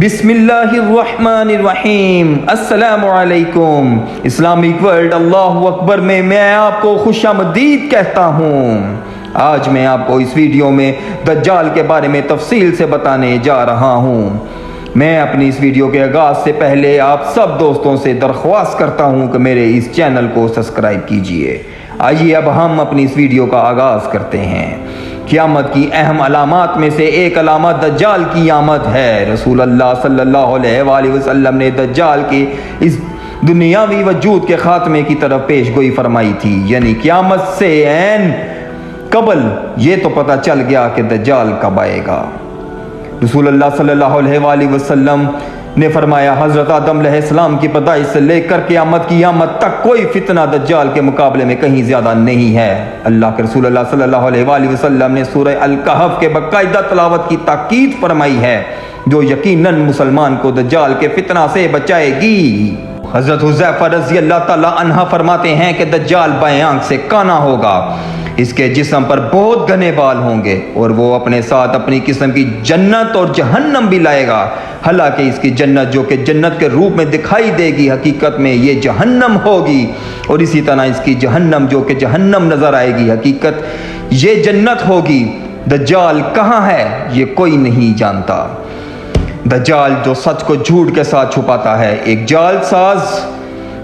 بسم اللہ الرحمن الرحیم۔ السلام علیکم۔ اسلامک ورلڈ اللہ اکبر میں آپ کو خوش آمدید کہتا ہوں۔ آج میں آپ کو اس ویڈیو میں دجال کے بارے میں تفصیل سے بتانے جا رہا ہوں۔ میں اپنی اس ویڈیو کے آغاز سے پہلے آپ سب دوستوں سے درخواست کرتا ہوں کہ میرے اس چینل کو سبسکرائب کیجئے۔ آئیے اب ہم اپنی اس ویڈیو کا آغاز کرتے ہیں۔ قیامت کی اہم علامات میں سے ایک علامت دجال کی آمد ہے۔ رسول اللہ صلی اللہ علیہ وآلہ وسلم نے دجال کے اس دنیاوی وجود کے خاتمے کی طرف پیش گوئی فرمائی تھی، یعنی قیامت سے عین قبل یہ تو پتہ چل گیا کہ دجال کب آئے گا۔ رسول اللہ صلی اللہ علیہ وآلہ وسلم نے فرمایا، حضرت آدم علیہ السلام کی پیدائش سے لے کر قیامت کی آمد تک کوئی فتنہ دجال کے مقابلے میں کہیں زیادہ نہیں ہے۔ اللہ کے رسول اللہ صلی اللہ علیہ وآلہ وسلم نے سورہ الکہف کے باقاعدہ تلاوت کی تاکید فرمائی ہے، جو یقیناً مسلمان کو دجال کے فتنہ سے بچائے گی۔ حضرت حذیفہ رضی اللہ تعالی عنہ فرماتے ہیں کہ دجال بائیں آنکھ سے کانا ہوگا، اس کے جسم پر بہت گھنے بال ہوں گے اور وہ اپنے ساتھ اپنی قسم کی جنت اور جہنم بھی لائے گا۔ حالانکہ اس کی جنت جو کہ جنت کے روپ میں دکھائی دے گی، حقیقت میں یہ جہنم ہوگی، اور اسی طرح اس کی جہنم جو کہ جہنم نظر آئے گی، حقیقت یہ جنت ہوگی۔ دجال کہاں ہے یہ کوئی نہیں جانتا۔ دجال جو سچ کو جھوٹ کے ساتھ چھپاتا ہے، ایک جال ساز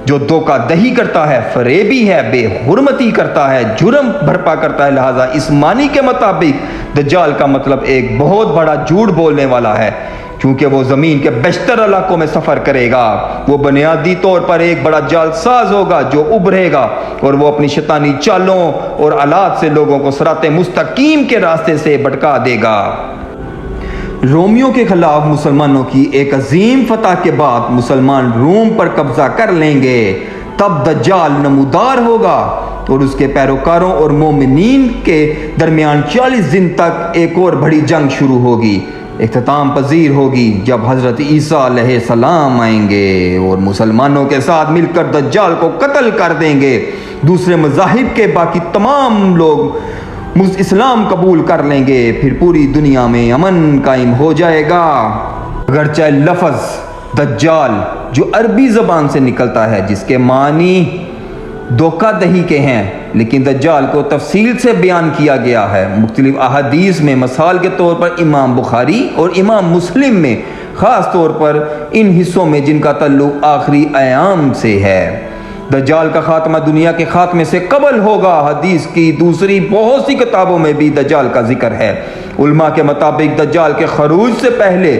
جو دھوکہ دہی کرتا ہے، فریبی ہے، بے حرمتی کرتا ہے، جرم بھرپا کرتا ہے۔ لہٰذا اس معنی کے مطابق دجال کا مطلب ایک بہت بڑا جھوٹ بولنے والا ہے، کیونکہ وہ زمین کے بیشتر علاقوں میں سفر کرے گا۔ وہ بنیادی طور پر ایک بڑا جال ساز ہوگا جو ابھرے گا، اور وہ اپنی شیطانی چالوں اور آلات سے لوگوں کو صراط مستقیم کے راستے سے بھٹکا دے گا۔ رومیوں کے خلاف مسلمانوں کی ایک عظیم فتح کے بعد مسلمان روم پر قبضہ کر لیں گے، تب دجال نمودار ہوگا اور اس کے پیروکاروں اور مومنین کے درمیان 40 دن تک ایک اور بڑی جنگ شروع ہوگی، اختتام پذیر ہوگی، جب حضرت عیسیٰ علیہ السلام آئیں گے اور مسلمانوں کے ساتھ مل کر دجال کو قتل کر دیں گے۔ دوسرے مذاہب کے باقی تمام لوگ اسلام قبول کر لیں گے، پھر پوری دنیا میں امن قائم ہو جائے گا۔ اگرچہ لفظ دجال جو عربی زبان سے نکلتا ہے، جس کے معنی دھوکہ دہی کے ہیں، لیکن دجال کو تفصیل سے بیان کیا گیا ہے مختلف احادیث میں۔ مثال کے طور پر امام بخاری اور امام مسلم میں، خاص طور پر ان حصوں میں جن کا تعلق آخری ایام سے ہے۔ دجال کا خاتمہ دنیا کے خاتمے سے قبل ہوگا۔ حدیث کی دوسری بہت سی کتابوں میں بھی دجال کا ذکر ہے۔ علماء کے مطابق دجال کے خروج سے پہلے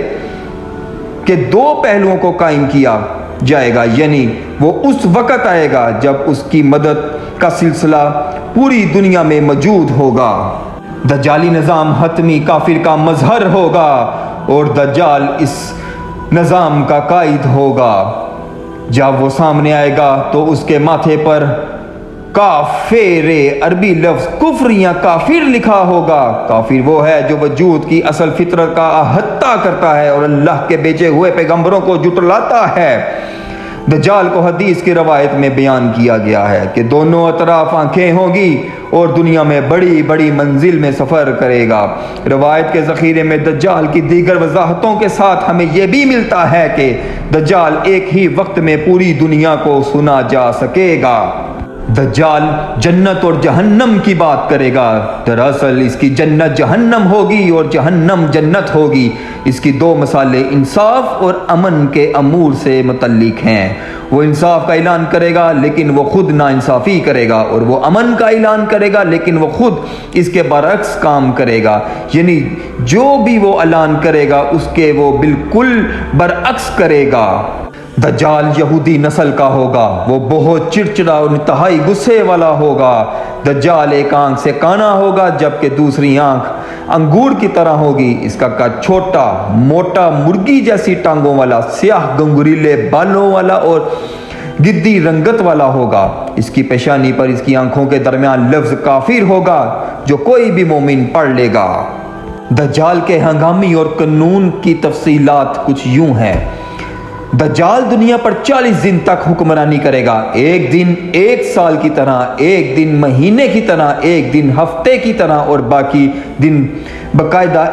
کے 2 پہلوؤں کو قائم کیا جائے گا، یعنی وہ اس وقت آئے گا جب اس کی مدد کا سلسلہ پوری دنیا میں موجود ہوگا۔ دجالی نظام حتمی کافر کا مظہر ہوگا اور دجال اس نظام کا قائد ہوگا۔ جب وہ سامنے آئے گا تو اس کے ماتھے پر کافر، عربی لفظ کفر یا کافر لکھا ہوگا۔ کافر وہ ہے جو وجود کی اصل فطرت کا احاطہ کرتا ہے اور اللہ کے بھیجے ہوئے پیغمبروں کو جھٹلاتا ہے۔ دجال کو حدیث کی روایت میں بیان کیا گیا ہے کہ دونوں اطراف آنکھیں ہوں گی اور دنیا میں بڑی بڑی منزل میں سفر کرے گا۔ روایت کے ذخیرے میں دجال کی دیگر وضاحتوں کے ساتھ ہمیں یہ بھی ملتا ہے کہ دجال ایک ہی وقت میں پوری دنیا کو سنا جا سکے گا۔ دجال جنت اور جہنم کی بات کرے گا۔ دراصل اس کی جنت جہنم ہوگی اور جہنم جنت ہوگی۔ اس کی 2 مثالیں انصاف اور امن کے امور سے متعلق ہیں۔ وہ انصاف کا اعلان کرے گا لیکن وہ خود ناانصافی کرے گا، اور وہ امن کا اعلان کرے گا لیکن وہ خود اس کے برعکس کام کرے گا، یعنی جو بھی وہ اعلان کرے گا اس کے وہ بالکل برعکس کرے گا۔ دجال یہودی نسل کا ہوگا۔ وہ بہت چڑچڑا اور انتہائی غصے والا ہوگا۔ دجال ایک آنکھ سے کانا ہوگا جبکہ دوسری آنکھ انگور کی طرح ہوگی۔ اس کا قد چھوٹا، موٹا، مرغی جیسی ٹانگوں والا، سیاہ گنگریلے بالوں والا اور گدی رنگت والا ہوگا۔ اس کی پیشانی پر اس کی آنکھوں کے درمیان لفظ کافر ہوگا جو کوئی بھی مومن پڑھ لے گا۔ دجال کے ہنگامی اور قانون کی تفصیلات کچھ یوں ہیں۔ دجال دنیا پر 40 دن تک حکمرانی کرے گا، ایک دن 1 سال کی طرح، ایک دن مہینے کی طرح، ایک دن ہفتے کی طرح اور باقی دن باقاعدہ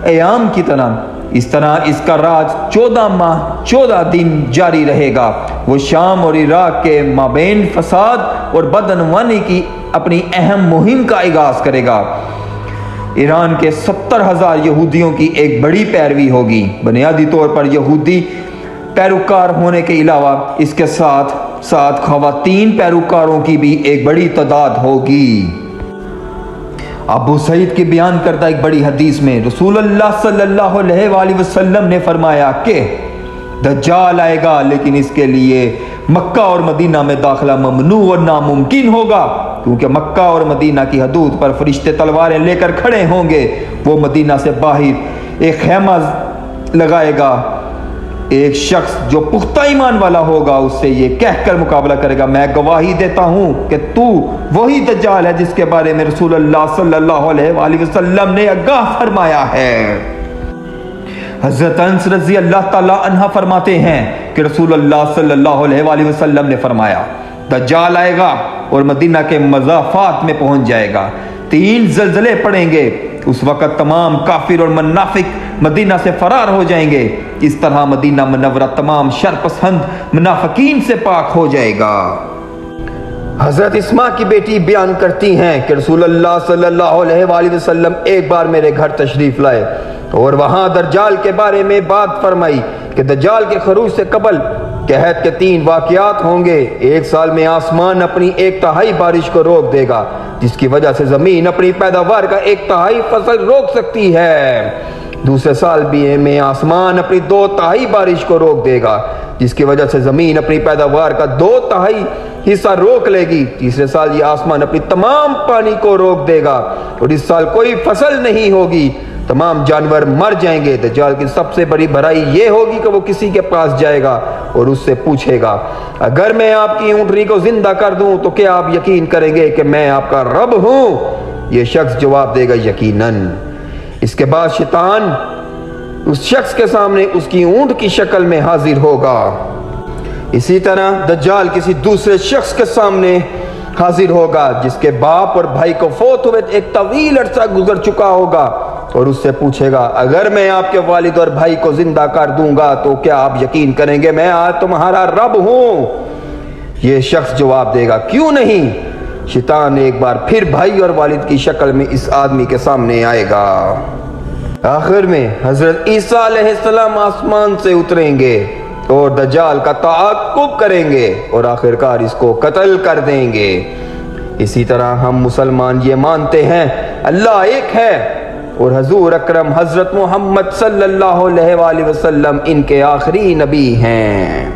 ایام کی طرح۔ اس طرح اس کا راج 14 ماہ 14 دن جاری رہے گا۔ وہ شام اور عراق کے مابین فساد اور بدعنوانی کی اپنی اہم مہم کا آغاز کرے گا۔ ایران کے 70,000 یہودیوں کی ایک بڑی پیروی ہوگی۔ بنیادی طور پر یہودی پیروکار ہونے کے علاوہ اس کے ساتھ ساتھ خواتین پیروکاروں کی بھی ایک بڑی تعداد ہوگی۔ ابو سعید کی بیان کردہ ایک بڑی حدیث میں رسول اللہ صلی اللہ علیہ وآلہ وسلم نے فرمایا کہ دجال آئے گا، لیکن اس کے لیے مکہ اور مدینہ میں داخلہ ممنوع اور ناممکن ہوگا، کیونکہ مکہ اور مدینہ کی حدود پر فرشتے تلواریں لے کر کھڑے ہوں گے۔ وہ مدینہ سے باہر ایک خیمہ لگائے گا۔ ایک شخص جو پختہ ایمان والا ہوگا اس سے یہ کہہ کر مقابلہ کرے گا، میں گواہی دیتا ہوں کہ تو وہی دجال ہے جس کے بارے میں رسول اللہ صلی اللہ علیہ وآلہ وسلم نے آگاہ فرمایا ہے۔ حضرت انس رضی اللہ تعالی عنہ فرماتے ہیں کہ رسول اللہ صلی اللہ علیہ وآلہ وسلم نے فرمایا دجال آئے گا اور مدینہ کے مضافات میں پہنچ جائے گا، 3 زلزلے پڑیں گے، اس وقت تمام کافر اور منافق مدینہ سے فرار ہو جائیں گے، اس طرح مدینہ منورہ تمام شر پسند منافقین سے پاک ہو جائے گا۔ حضرت اسماء کی بیٹی بیان کرتی ہیں کہ رسول اللہ صلی اللہ علیہ وآلہ وسلم ایک بار میرے گھر تشریف لائے اور وہاں دجال کے بارے میں بات فرمائی کہ دجال کے خروج سے قبل قحط کے 3 واقعات ہوں گے۔ 1 سال میں آسمان اپنی 1/3 بارش کو روک دے گا، جس کی وجہ سے زمین اپنی پیداوار کا 1/3 فصل روک سکتی ہے۔ دوسرے سال میں آسمان اپنی 2/3 بارش کو روک دے گا، جس کی وجہ سے زمین اپنی پیداوار کا 2/3 حصہ روک لے گی۔ تیسرے سال یہ آسمان اپنی تمام پانی کو روک دے گا اور اس سال کوئی فصل نہیں ہوگی، تمام جانور مر جائیں گے۔ دجال کی سب سے بڑی برائی یہ ہوگی کہ وہ کسی کے پاس جائے گا اور اس سے پوچھے گا اگر میں آپ کی اونٹنی کو زندہ کر دوں تو کیا آپ یقین کریں گے کہ میں آپ کا رب ہوں؟ یہ شخص جواب دے گا یقیناً۔ اس کے بعد شیطان اس شخص کے سامنے اس کی اونٹ کی شکل میں حاضر ہوگا۔ اسی طرح دجال کسی دوسرے شخص کے سامنے حاضر ہوگا جس کے باپ اور بھائی کو فوت ہوئے ایک طویل عرصہ گزر چکا ہوگا اور اس سے پوچھے گا اگر میں آپ کے والد اور بھائی کو زندہ کر دوں گا تو کیا آپ یقین کریں گے میں آج تمہارا رب ہوں؟ یہ شخص جواب دے گا کیوں نہیں۔ شیطان ایک بار پھر بھائی اور والد کی شکل میں اس آدمی کے سامنے آئے گا۔ آخر میں حضرت عیسیٰ علیہ السلام آسمان سے اتریں گے اور دجال کا تعاقب کریں گے اور آخرکار اس کو قتل کر دیں گے۔ اسی طرح ہم مسلمان یہ مانتے ہیں اللہ ایک ہے اور حضور اکرم حضرت محمد صلی اللہ علیہ وآلہ وسلم ان کے آخری نبی ہیں۔